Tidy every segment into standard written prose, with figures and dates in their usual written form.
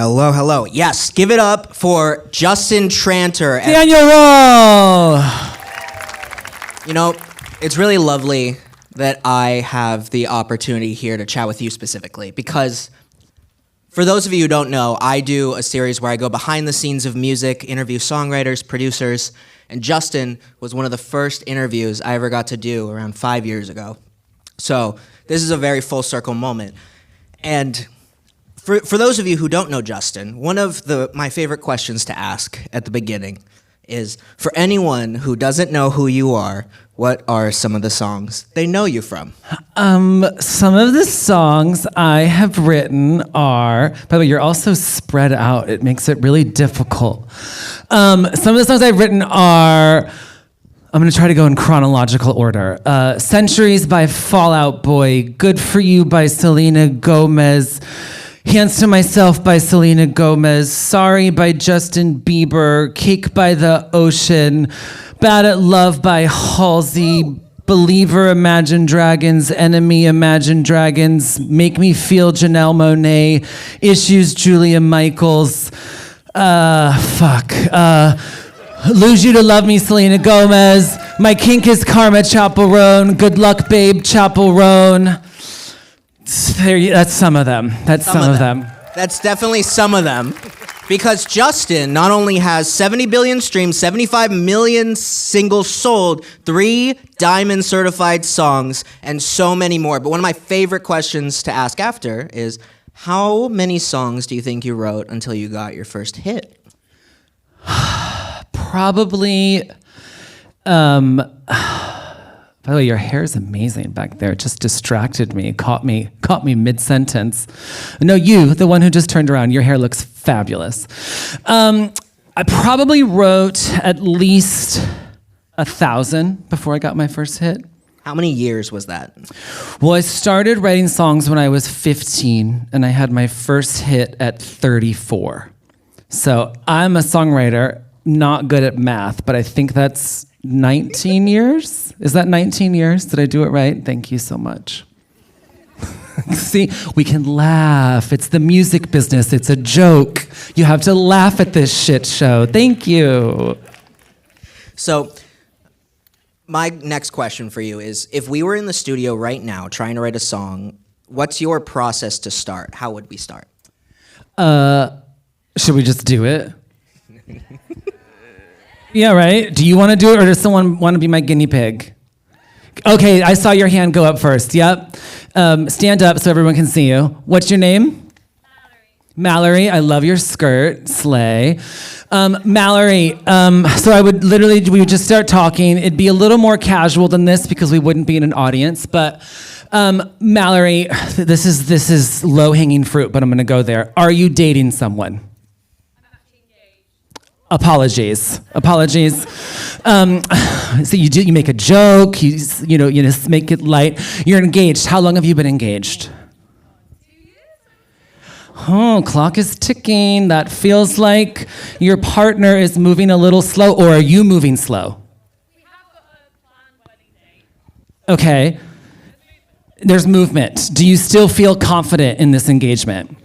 Hello, hello. Yes, give it up for Justin Tranter. Daniel! You know, it's really lovely that I have the opportunity here to chat with you specifically because for those of you who don't know, I do a series where I go behind the scenes of music, interview songwriters, producers, and Justin was one of the first interviews I ever got to do around 5 years ago. So this is a very full circle moment. And for those of you who don't know Justin, one of my favorite questions to ask at the beginning is, for anyone who doesn't know who you are, what are some of the songs they know you from? Some of the songs I have written are, by the way, you're also spread out. It makes it really difficult. Some of the songs I've written are, I'm gonna try to go in chronological order. Centuries by Fall Out Boy, Good For You by Selena Gomez, Hands to Myself by Selena Gomez, Sorry by Justin Bieber, Cake by the Ocean, Bad at Love by Halsey, Believer, Imagine Dragons, Enemy, Imagine Dragons, Make Me Feel, Janelle Monáe, Issues, Julia Michaels, Lose You to Love Me, Selena Gomez, My Kink is Karma, Chappell, Roan, Good Luck Babe, Chappell, Roan. That's some of them. That's some of them. That's definitely some of them. Because Justin not only has 70 billion streams, 75 million singles sold, 3 diamond certified songs, and so many more. But one of my favorite questions to ask after is, how many songs do you think you wrote until you got your first hit? Probably, by the way, your hair is amazing back there. It just distracted me, caught me mid-sentence. No, you, the one who just turned around, your hair looks fabulous. I probably wrote at least 1,000 before I got my first hit. How many years was that? Well, I started writing songs when I was 15, and I had my first hit at 34. So I'm a songwriter, not good at math, but I think that's 19 years? Is that 19 years? Did I do it right? Thank you so much. See, we can laugh. It's the music business. It's a joke. You have to laugh at this shit show. Thank you. So, my next question for you is, if we were in the studio right now trying to write a song, what's your process to start? How would we start? Should we just do it? Yeah, right? Do you want to do it, or does someone want to be my guinea pig? Okay, I saw your hand go up first. Yep. Stand up so everyone can see you. What's your name? Mallory, I love your skirt. Slay. Mallory, so we would just start talking. It'd be a little more casual than this because we wouldn't be in an audience, but Mallory, this is low-hanging fruit, but I'm gonna go there. Are you dating someone? Apologies. So you make a joke, you just make it light. You're engaged. How long have you been engaged? 2 years. Oh, clock is ticking. That feels like your partner is moving a little slow, or are you moving slow? We have got a planned wedding date. Okay. There's movement. Do you still feel confident in this engagement?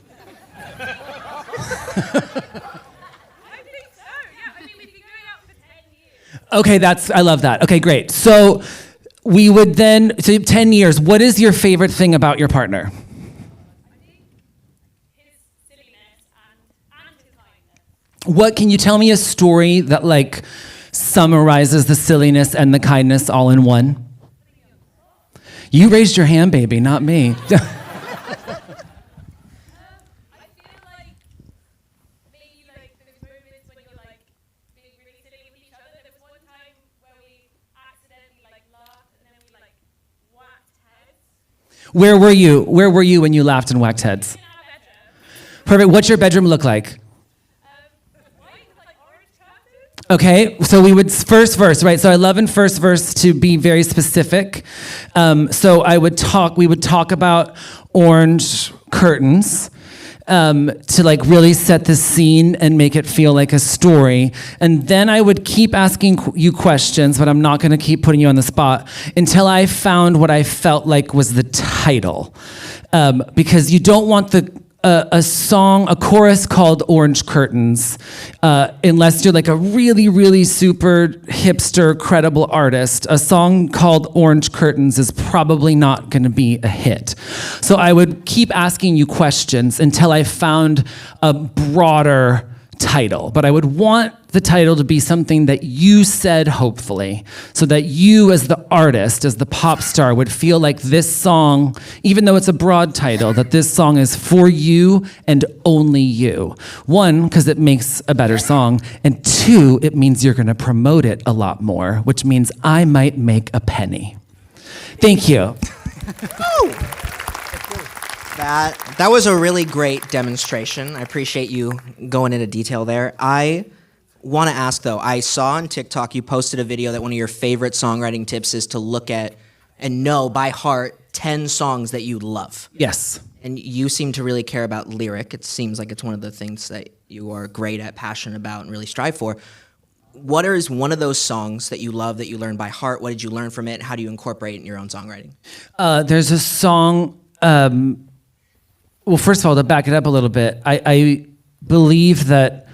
Okay, I love that. Okay, great. So we would then, 10 years, what is your favorite thing about your partner? I think his silliness and his kindness. What, can you tell me a story that summarizes the silliness and the kindness all in one? You raised your hand, baby, not me. Where were you? Where were you when you laughed and whacked heads? In our bedroom. Perfect. What's your bedroom look like? White with orange curtains. Okay, so we would first verse, right? So I love in first verse to be very specific. So we would talk about orange curtains. To really set the scene and make it feel like a story. And then I would keep asking you questions, but I'm not gonna keep putting you on the spot until I found what I felt like was the title. Because you don't want the a song, a chorus called Orange Curtains, unless you're like a really, really super hipster, credible artist, a song called Orange Curtains is probably not gonna be a hit. So I would keep asking you questions until I found a broader title, but I would want the title to be something that you said, hopefully, so that you as the artist, as the pop star, would feel like this song, even though it's a broad title, that this song is for you and only you. One, because it makes a better song, and two, it means you're gonna promote it a lot more, which means I might make a penny. Thank you. That was a really great demonstration. I appreciate you going into detail there. I want to ask, though, I saw on TikTok you posted a video that one of your favorite songwriting tips is to look at and know by heart 10 songs that you love. Yes. And you seem to really care about lyric. It seems like it's one of the things that you are great at, passionate about, and really strive for. What is one of those songs that you love that you learned by heart? What did you learn from it? How do you incorporate it in your own songwriting? There's a song... well, first of all, to back it up a little bit, I believe that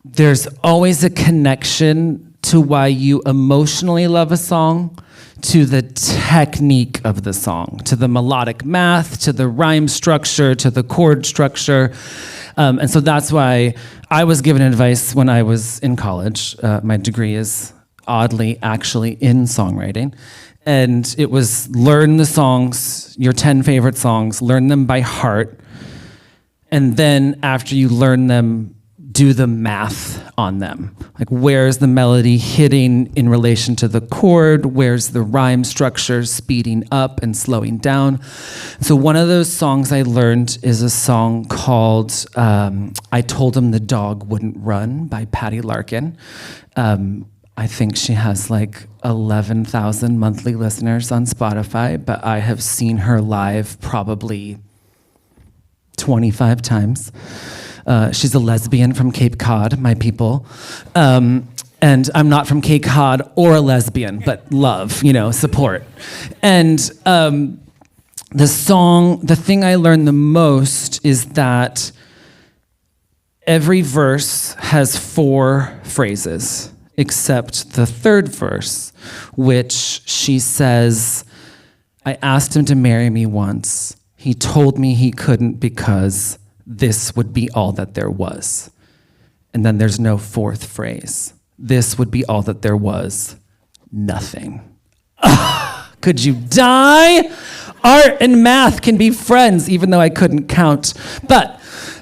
there's always a connection to why you emotionally love a song, to the technique of the song, to the melodic math, to the rhyme structure, to the chord structure. And so that's why I was given advice when I was in college. My degree is oddly actually in songwriting. And it was learn the songs, your 10 favorite songs, learn them by heart. And then after you learn them, do the math on them. Like, where's the melody hitting in relation to the chord? Where's the rhyme structure speeding up and slowing down? So one of those songs I learned is a song called I Told Him the Dog Wouldn't Run by Patty Larkin. I think she has like 11,000 monthly listeners on Spotify, but I have seen her live probably 25 times. She's a lesbian from Cape Cod, my people. And I'm not from Cape Cod or a lesbian, but love, support. And the thing I learned the most is that every verse has 4 phrases, except the third verse, which she says, I asked him to marry me once. He told me he couldn't because this would be all that there was. And then there's no fourth phrase. This would be all that there was. Nothing. Could you die? Art and math can be friends, even though I couldn't count. But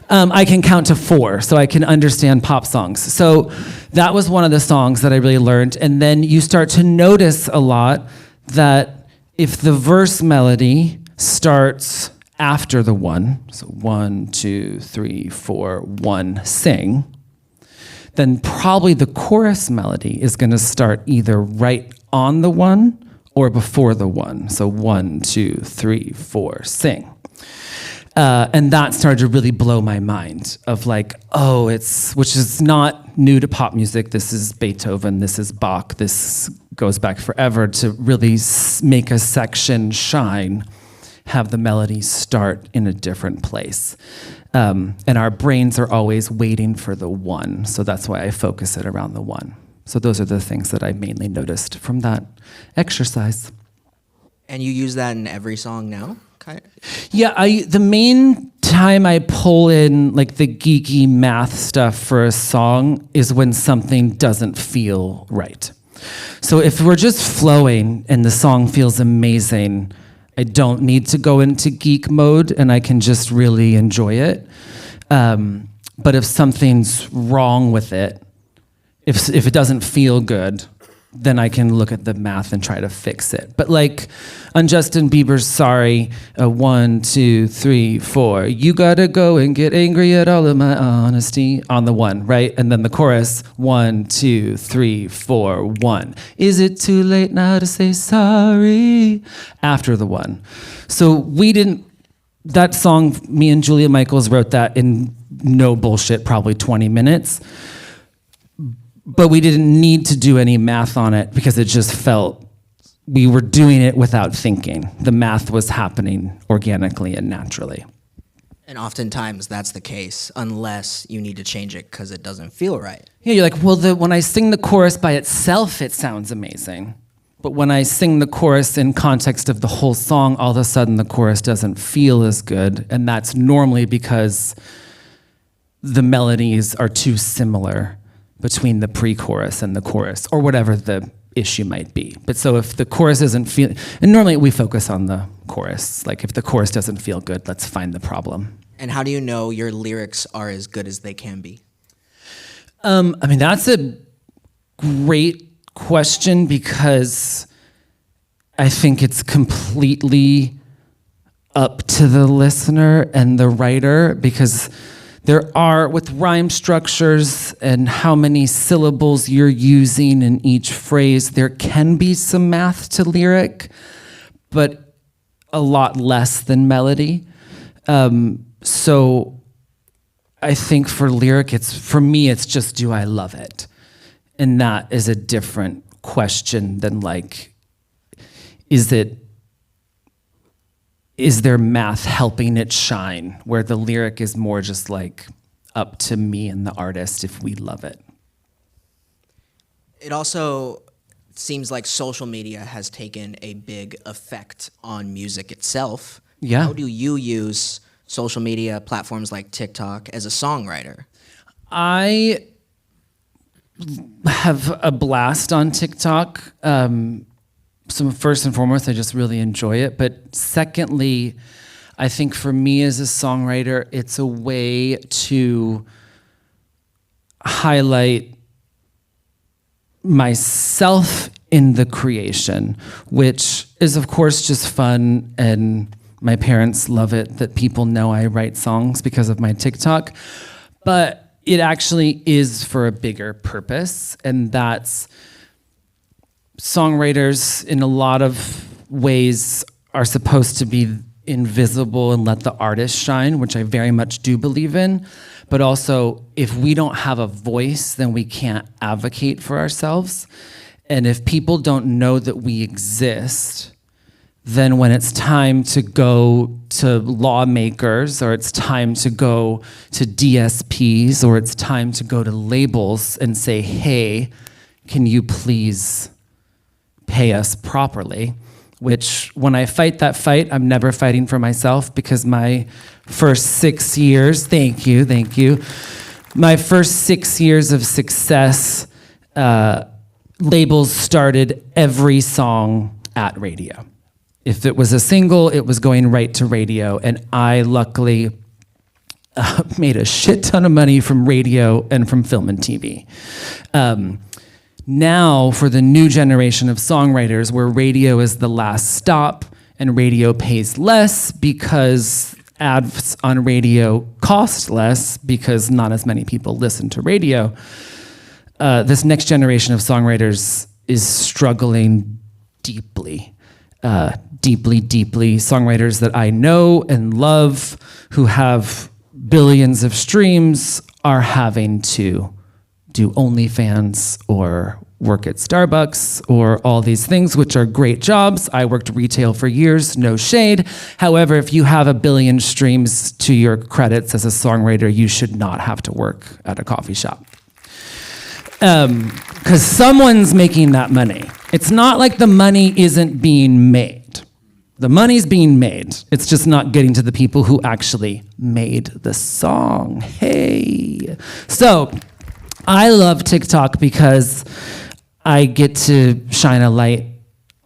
I can count to 4, so I can understand pop songs. So that was one of the songs that I really learned. And then you start to notice a lot that if the verse melody starts after the 1, so 1, 2, 3, 4, 1, sing, then probably the chorus melody is going to start either right on the 1 or before the 1. So 1, 2, 3, 4, sing. And that started to really blow my mind of like, which is not new to pop music. This is Beethoven, this is Bach, this goes back forever to really make a section shine, have the melody start in a different place. And our brains are always waiting for the 1. So that's why I focus it around the 1. So those are the things that I mainly noticed from that exercise. And you use that in every song now? Yeah, the main time I pull in like the geeky math stuff for a song is when something doesn't feel right. So if we're just flowing and the song feels amazing, I don't need to go into geek mode and I can just really enjoy it. But if something's wrong with it, if it doesn't feel good, then I can look at the math and try to fix it. But like on Justin Bieber's Sorry, 1, 2, 3, 4, you gotta go and get angry at all of my honesty on the 1, right? And then the chorus, 1, 2, 3, 4, 1. Is it too late now to say sorry? After the 1. So that song, me and Julia Michaels wrote that in no bullshit, probably 20 minutes. But we didn't need to do any math on it because it just felt we were doing it without thinking. The math was happening organically and naturally. And oftentimes that's the case, unless you need to change it because it doesn't feel right. Yeah, you're like, well, when I sing the chorus by itself, it sounds amazing. But when I sing the chorus in context of the whole song, all of a sudden the chorus doesn't feel as good. And that's normally because the melodies are too similar between the pre-chorus and the chorus, or whatever the issue might be. But so if the chorus isn't feel, and normally we focus on the chorus. Like if the chorus doesn't feel good, let's find the problem. And how do you know your lyrics are as good as they can be? I mean, that's a great question because I think it's completely up to the listener and the writer, because there are, with rhyme structures and how many syllables you're using in each phrase, there can be some math to lyric, but a lot less than melody. So I think for lyric, for me, it's just, do I love it? And that is a different question than like, is there math helping it shine, where the lyric is more just like up to me and the artist if we love it. It also seems like social media has taken a big effect on music itself. Yeah. How do you use social media platforms like TikTok as a songwriter? I have a blast on TikTok. So first and foremost, I just really enjoy it. But secondly, I think for me as a songwriter, it's a way to highlight myself in the creation, which is of course just fun, and my parents love it that people know I write songs because of my TikTok. But it actually is for a bigger purpose, and that's songwriters in a lot of ways are supposed to be invisible and let the artist shine, which I very much do believe in. But also, if we don't have a voice, then we can't advocate for ourselves. And if people don't know that we exist, then when it's time to go to lawmakers, or it's time to go to DSPs, or it's time to go to labels and say, hey, can you please pay us properly? Which, when I fight that fight, I'm never fighting for myself, because my first 6 years, thank you, my first 6 years of success, labels started every song at radio. If it was a single, it was going right to radio, and I luckily made a shit ton of money from radio and from film and TV. Now, for the new generation of songwriters, where radio is the last stop and radio pays less because ads on radio cost less because not as many people listen to radio, this next generation of songwriters is struggling deeply. Deeply. Songwriters that I know and love, who have billions of streams, are having to do OnlyFans or work at Starbucks or all these things, which are great jobs. I worked retail for years, no shade. However, if you have 1 billion streams to your credits as a songwriter, you should not have to work at a coffee shop. Because someone's making that money. It's not like the money isn't being made. The money's being made. It's just not getting to the people who actually made the song. Hey. So I love TikTok because I get to shine a light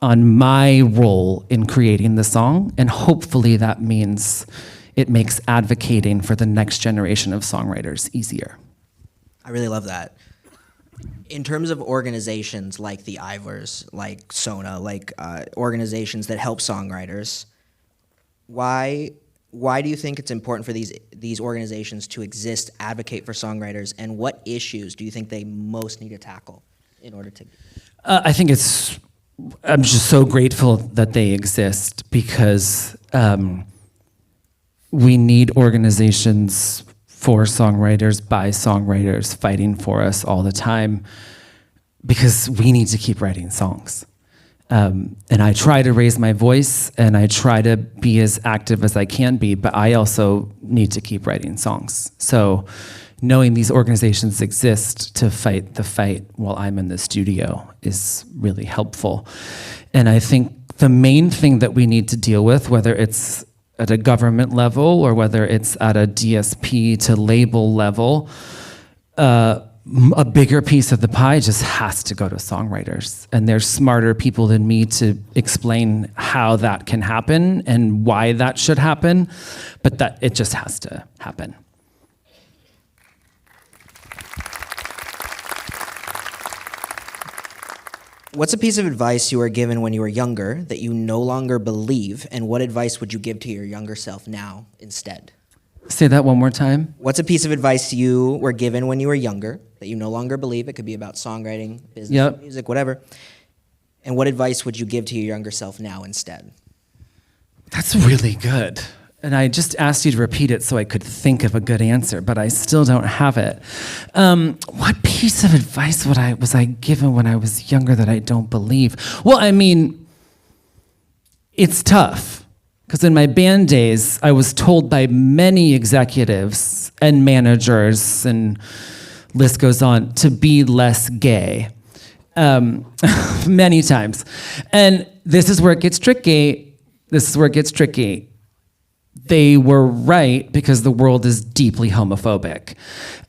on my role in creating the song, and hopefully that means it makes advocating for the next generation of songwriters easier. I really love that. In terms of organizations like the Ivors, like Sona, like organizations that help songwriters, why do you think it's important for these organizations to exist, advocate for songwriters, and what issues do you think they most need to tackle in order to? I think I'm just so grateful that they exist, because we need organizations for songwriters, by songwriters, fighting for us all the time, because we need to keep writing songs. And I try to raise my voice and I try to be as active as I can be, but I also need to keep writing songs. So knowing these organizations exist to fight the fight while I'm in the studio is really helpful. And I think the main thing that we need to deal with, whether it's at a government level or whether it's at a DSP to label level, a bigger piece of the pie just has to go to songwriters. And there's smarter people than me to explain how that can happen and why that should happen, but that it just has to happen. What's a piece of advice you were given when you were younger that you no longer believe, and what advice would you give to your younger self now instead? Say that one more time. What's a piece of advice you were given when you were younger that you no longer believe? It could be about songwriting, business, music, whatever. And what advice would you give to your younger self now instead? That's really good. And I just asked you to repeat it so I could think of a good answer, but I still don't have it. What piece of advice was I given when I was younger that I don't believe? Well, I mean, it's tough. Because in my band days, I was told by many executives and managers, and list goes on, to be less gay. Many times. And this is where it gets tricky. They were right because the world is deeply homophobic.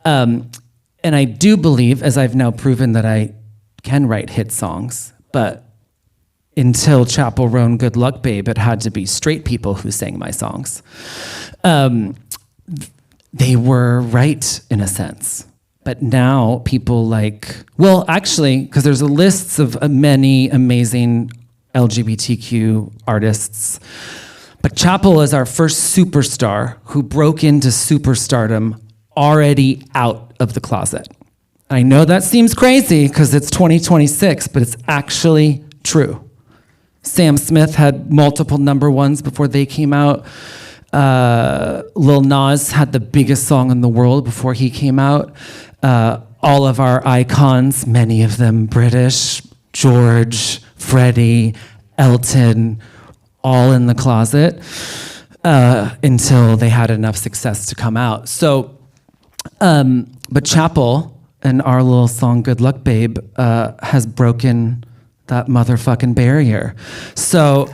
And I do believe, as I've now proven, that I can write hit songs, but until Chappell, Roan, Good Luck Babe, it had to be straight people who sang my songs. They were right in a sense. But now people actually, because there's a list of many amazing LGBTQ artists, but Chappell is our first superstar who broke into superstardom already out of the closet. I know that seems crazy because it's 2026, but it's actually true. Sam Smith had multiple number ones before they came out. Lil Nas had the biggest song in the world before he came out. All of our icons, many of them British, George, Freddie, Elton, all in the closet until they had enough success to come out. So, but Chappell and our little song "Good Luck Babe" has broken that motherfucking barrier. So,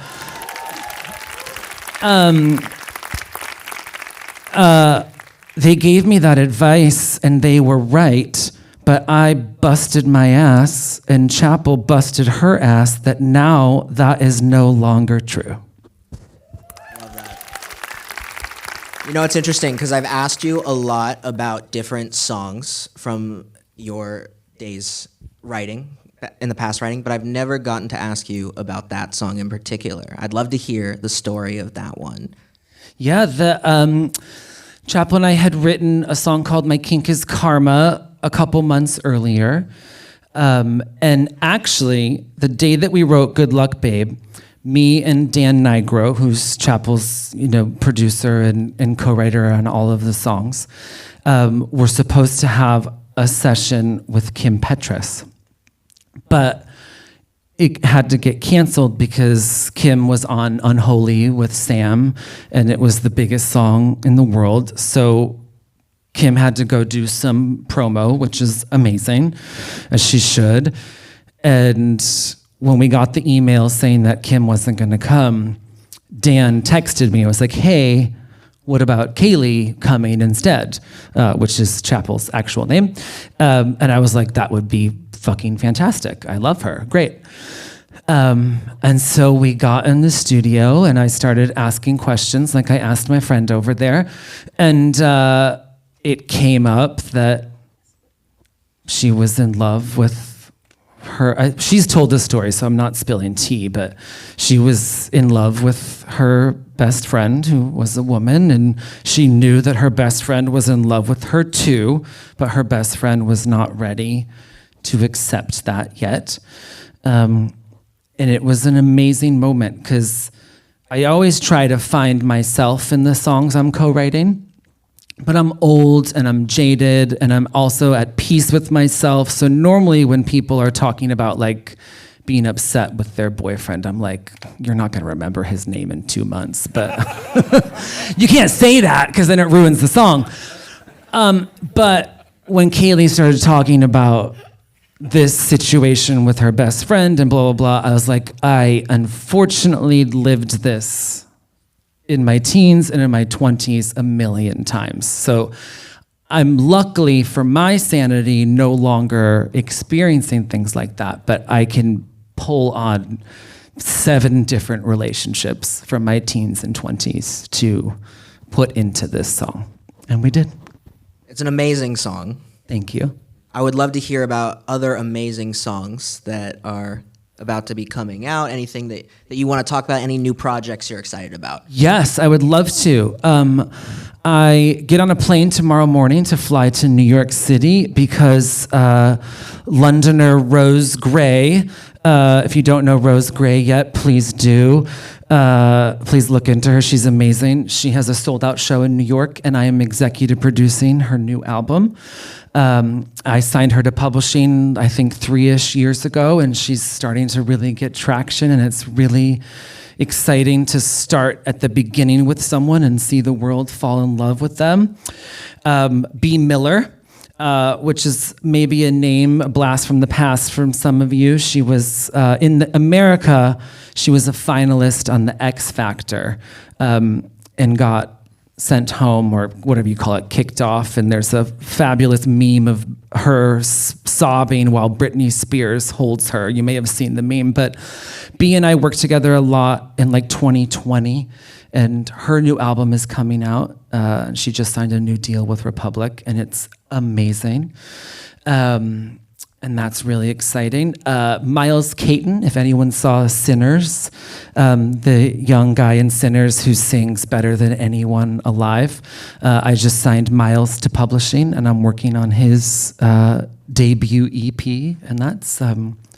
they gave me that advice and they were right, but I busted my ass and Chappell busted her ass that now that is no longer true. Love that. You know, it's interesting because I've asked you a lot about different songs from your days writing, in the past writing, but I've never gotten to ask you about that song in particular. I'd love to hear the story of that one. Yeah, Chappell and I had written a song called My Kink is Karma a couple months earlier. And actually, the day that we wrote Good Luck Babe, me and Dan Nigro, who's Chappell's producer and co-writer on all of the songs, were supposed to have a session with Kim Petras. But it had to get canceled because Kim was on Unholy with Sam, and it was the biggest song in the world. So Kim had to go do some promo, which is amazing, as she should. And when we got the email saying that Kim wasn't going to come, Dan texted me. I was like, hey, what about Kaylee coming instead? Which is Chappell's actual name. And I was like, that would be fucking fantastic. I love her. Great. And so we got in the studio and I started asking questions like I asked my friend over there. And it came up that she was in love with her. She's told this story, so I'm not spilling tea, but she was in love with her best friend, who was a woman, and she knew that her best friend was in love with her too, but her best friend was not ready to accept that yet. And it was an amazing moment because I always try to find myself in the songs I'm co-writing, but I'm old and I'm jaded and I'm also at peace with myself. So normally when people are talking about like being upset with their boyfriend. I'm like, you're not going to remember his name in 2 months, but you can't say that because then it ruins the song. But when Kaylee started talking about this situation with her best friend and blah, blah, blah, I was like, I unfortunately lived this in my teens and in my 20s a million times. So I'm luckily, for my sanity, no longer experiencing things like that, but I can pull on 7 different relationships from my teens and 20s to put into this song. And we did. It's an amazing song. Thank you. I would love to hear about other amazing songs that are about to be coming out. Anything that you want to talk about, any new projects you're excited about? Yes, I would love to. I get on a plane tomorrow morning to fly to New York City because Londoner Rose Gray, if you don't know Rose Gray yet, please do. Please look into her. She's amazing. She has a sold-out show in New York, and I am executive producing her new album. I signed her to publishing, I think, 3-ish years ago, and she's starting to really get traction, and it's really exciting to start at the beginning with someone and see the world fall in love with them. B. Miller, which is maybe a name, a blast from the past from some of you. She was, in America, she was a finalist on the X Factor, and got sent home, or whatever you call it, kicked off, and there's a fabulous meme of her sobbing while Britney Spears holds her. You may have seen the meme, but B and I worked together a lot in like 2020, and her new album is coming out. She just signed a new deal with Republic, and it's amazing. And that's really exciting. Miles Caton, if anyone saw Sinners, the young guy in Sinners who sings better than anyone alive. I just signed Miles to publishing, and I'm working on his debut EP, and that's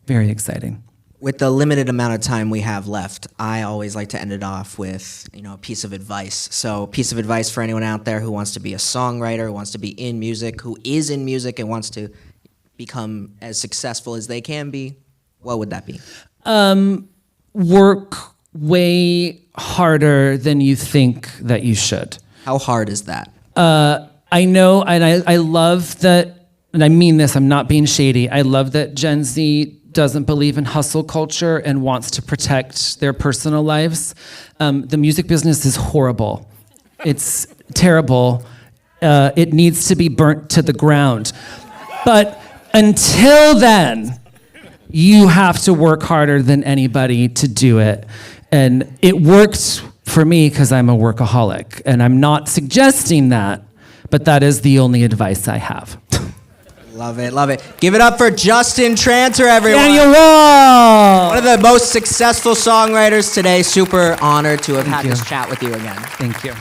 very exciting. With the limited amount of time we have left, I always like to end it off with, a piece of advice. So, piece of advice for anyone out there who wants to be a songwriter, who wants to be in music, who is in music and wants to become as successful as they can be, what would that be? Work way harder than you think that you should. How hard is that? I know, and I love that, and I mean this, I'm not being shady, I love that Gen Z doesn't believe in hustle culture and wants to protect their personal lives. The music business is horrible. It's terrible. It needs to be burnt to the ground. But until then, you have to work harder than anybody to do it. And it worked for me because I'm a workaholic. And I'm not suggesting that, but that is the only advice I have. Love it, love it. Give it up for Justin Tranter, everyone. Daniel Wall! One of the most successful songwriters today. Super honored to have had this chat with you again. Thank you.